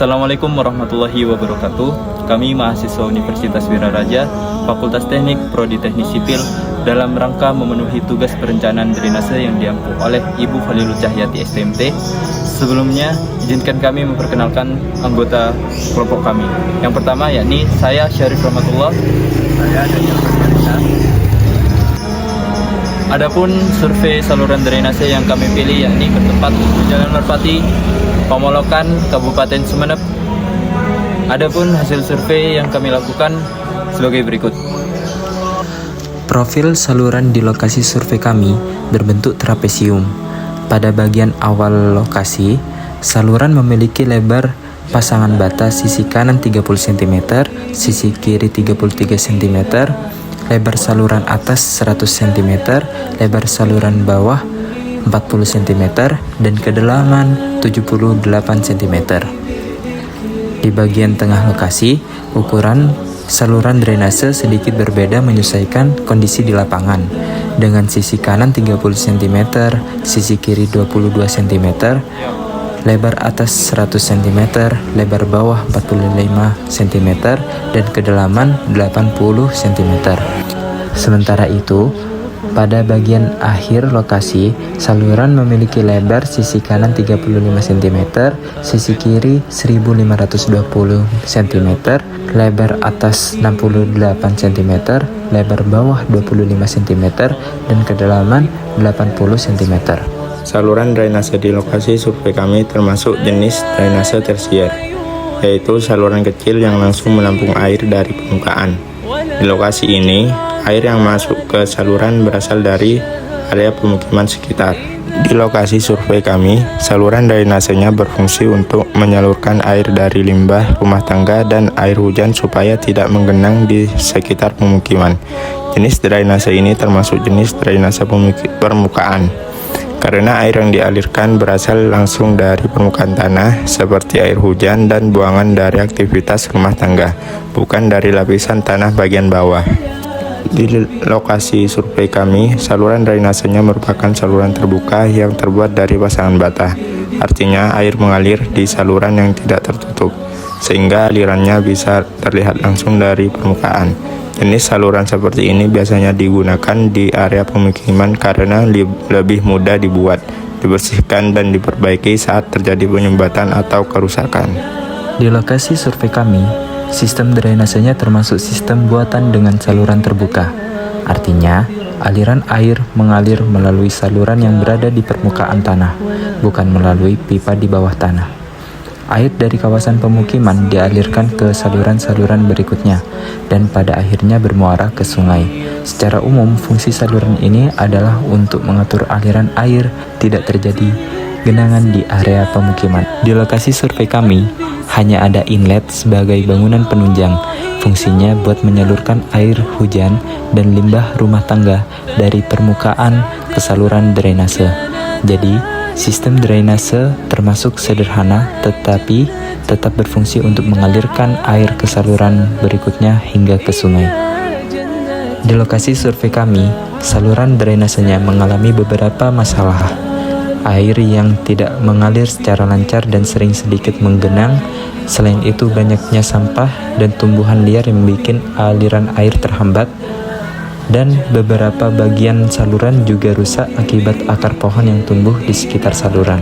Assalamualaikum warahmatullahi wabarakatuh. Kami mahasiswa Universitas Wiraraja, Fakultas Teknik, Prodi Teknik Sipil, dalam rangka memenuhi tugas perencanaan drainase yang diampu oleh Ibu Khalilul Cahyati STMT. Sebelumnya, izinkan kami memperkenalkan anggota kelompok kami. Yang pertama yakni saya Syarif Rahmatullah. Saya Daniel Faryanisa. Adapun survei saluran drainase yang kami pilih yakni bertempat di Jalan Merpati, Pamolokan, Kabupaten Sumeneb. Adapun hasil survei yang kami lakukan sebagai berikut. Profil saluran di lokasi survei kami berbentuk trapesium. Pada bagian awal lokasi, saluran memiliki lebar pasangan bata sisi kanan 30 cm, sisi kiri 33 cm, lebar saluran atas 100 cm, lebar saluran bawah 40 cm, dan kedalaman 78 cm. Di bagian tengah lokasi, ukuran saluran drainase sedikit berbeda menyesuaikan kondisi di lapangan, dengan sisi kanan 30 cm, sisi kiri 22 cm, lebar atas 100 cm, lebar bawah 45 cm, dan kedalaman 80 cm. Sementara itu, pada bagian akhir lokasi, saluran memiliki lebar sisi kanan 35 cm, sisi kiri 1520 cm, lebar atas 68 cm, lebar bawah 25 cm, dan kedalaman 80 cm. Saluran drainase di lokasi survei kami termasuk jenis drainase tersier, yaitu saluran kecil yang langsung menampung air dari permukaan. Di lokasi ini, air yang masuk ke saluran berasal dari area pemukiman sekitar. Di lokasi survei kami, saluran drainasenya berfungsi untuk menyalurkan air dari limbah rumah tangga dan air hujan supaya tidak menggenang di sekitar pemukiman. Jenis drainase ini termasuk jenis drainase permukaan, karena air yang dialirkan berasal langsung dari permukaan tanah seperti air hujan dan buangan dari aktivitas rumah tangga, bukan dari lapisan tanah bagian bawah. Di lokasi survei kami, saluran drainasenya merupakan saluran terbuka yang terbuat dari pasangan bata. Artinya air mengalir di saluran yang tidak tertutup, sehingga alirannya bisa terlihat langsung dari permukaan. Jenis saluran seperti ini biasanya digunakan di area pemukiman karena lebih mudah dibuat, dibersihkan, dan diperbaiki saat terjadi penyumbatan atau kerusakan. Di lokasi survei kami, sistem drainasenya termasuk sistem buatan dengan saluran terbuka. Artinya, aliran air mengalir melalui saluran yang berada di permukaan tanah, bukan melalui pipa di bawah tanah. Air dari kawasan pemukiman dialirkan ke saluran-saluran berikutnya, dan pada akhirnya bermuara ke sungai. Secara umum, fungsi saluran ini adalah untuk mengatur aliran air tidak terjadi genangan di area pemukiman. Di lokasi survei kami, hanya ada inlet sebagai bangunan penunjang. Fungsinya buat menyalurkan air hujan dan limbah rumah tangga dari permukaan ke saluran drainase. Jadi, sistem drainase termasuk sederhana tetapi tetap berfungsi untuk mengalirkan air ke saluran berikutnya hingga ke sungai. Di lokasi survei kami, saluran drainasenya mengalami beberapa masalah. Air yang tidak mengalir secara lancar dan sering sedikit menggenang. Selain itu, banyaknya sampah dan tumbuhan liar yang membuat aliran air terhambat. Dan beberapa bagian saluran juga rusak akibat akar pohon yang tumbuh di sekitar saluran.